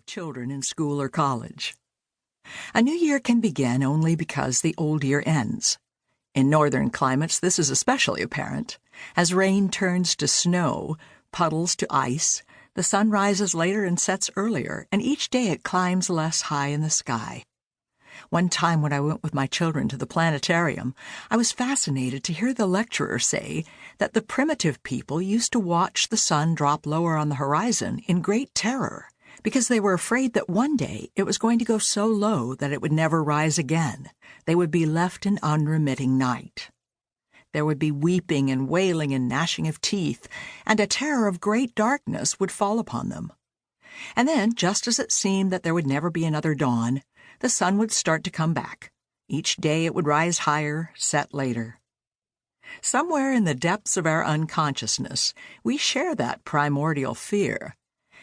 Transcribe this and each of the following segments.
have children in school or college. A new year can begin only because the old year ends. In northern climates, this is especially apparent. As rain turns to snow, puddles to ice, the sun rises later and sets earlier, and each day it climbs less high in the sky. One time when I went with my children to the planetarium, I was fascinated to hear the lecturer say that the primitive people used to watch the sun drop lower on the horizon in great terror, because they were afraid that one day it was going to go so low that it would never rise again. They would be left in unremitting night. There would be weeping and wailing and gnashing of teeth, and a terror of great darkness would fall upon them. And then, just as it seemed that there would never be another dawn, the sun would start to come back. Each day it would rise higher, set later. Somewhere in the depths of our unconsciousness, we share that primordial fear.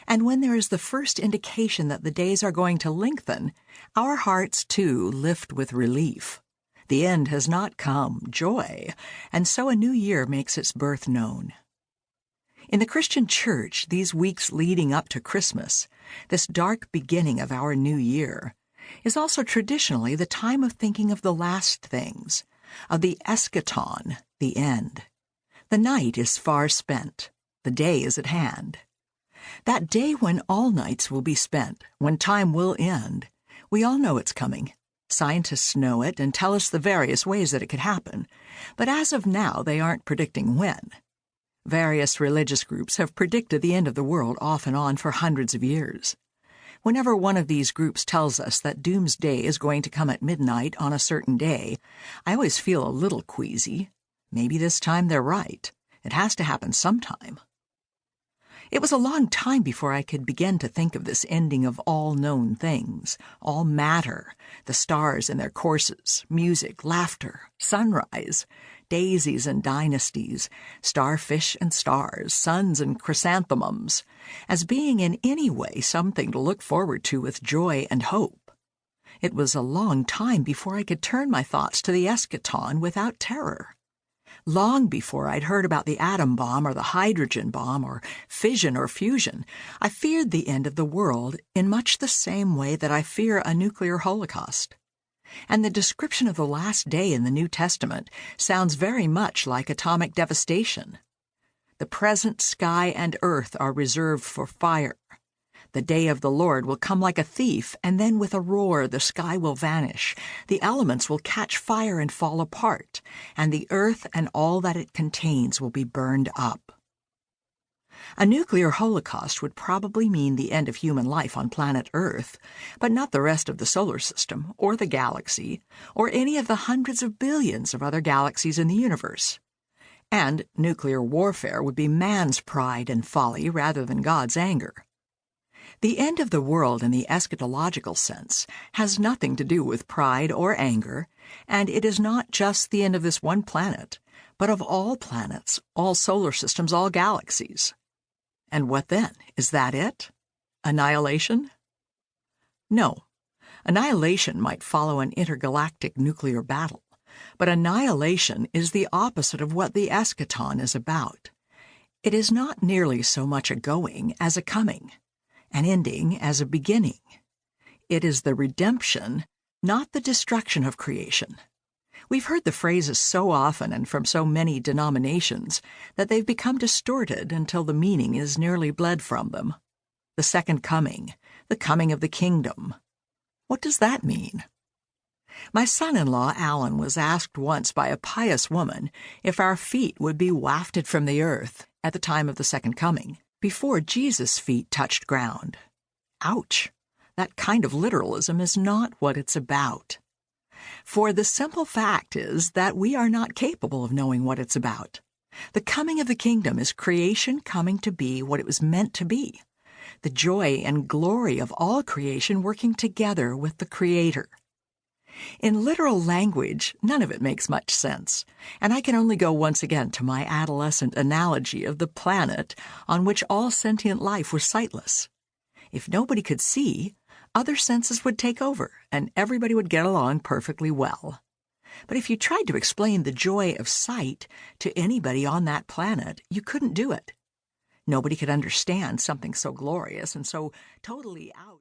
And when there is the first indication that the days are going to lengthen, our hearts, too, lift with relief. The end has not come, joy, and so a new year makes its birth known. In the Christian Church, these weeks leading up to Christmas, this dark beginning of our new year, is also traditionally the time of thinking of the last things, of the eschaton, the end. The night is far spent. The day is at hand. That day when all nights will be spent, when time will end, we all know it's coming. Scientists know it and tell us the various ways that it could happen, but as of now they aren't predicting when. Various religious groups have predicted the end of the world off and on for hundreds of years. Whenever one of these groups tells us that doomsday is going to come at midnight on a certain day, I always feel a little queasy. Maybe this time they're right. It has to happen sometime. It was a long time before I could begin to think of this ending of all known things, all matter, the stars in their courses, music, laughter, sunrise, daisies and dynasties, starfish and stars, suns and chrysanthemums, as being in any way something to look forward to with joy and hope. It was a long time before I could turn my thoughts to the eschaton without terror. Long before I'd heard about the atom bomb or the hydrogen bomb or fission or fusion, I feared the end of the world in much the same way that I fear a nuclear holocaust. And the description of the last day in the New Testament sounds very much like atomic devastation. The present sky and earth are reserved for fire. The day of the Lord will come like a thief, and then with a roar the sky will vanish. The elements will catch fire and fall apart, and the earth and all that it contains will be burned up. A nuclear holocaust would probably mean the end of human life on planet Earth, but not the rest of the solar system, or the galaxy, or any of the hundreds of billions of other galaxies in the universe. And nuclear warfare would be man's pride and folly rather than God's anger. The end of the world in the eschatological sense has nothing to do with pride or anger, and it is not just the end of this one planet, but of all planets, all solar systems, all galaxies. And what then? Is that it? Annihilation? No. Annihilation might follow an intergalactic nuclear battle, but annihilation is the opposite of what the eschaton is about. It is not nearly so much a going as a coming, an ending as a beginning. It is the redemption, not the destruction of creation. We've heard the phrases so often and from so many denominations that they've become distorted until the meaning is nearly bled from them. The second coming, the coming of the kingdom. What does that mean? My son-in-law, Alan, was asked once by a pious woman if our feet would be wafted from the earth at the time of the second coming, before Jesus' feet touched ground. Ouch! That kind of literalism is not what it's about. For the simple fact is that we are not capable of knowing what it's about. The coming of the kingdom is creation coming to be what it was meant to be, the joy and glory of all creation working together with the Creator. In literal language, none of it makes much sense, and I can only go once again to my adolescent analogy of the planet on which all sentient life was sightless. If nobody could see, other senses would take over, and everybody would get along perfectly well. But if you tried to explain the joy of sight to anybody on that planet, you couldn't do it. Nobody could understand something so glorious and so totally out.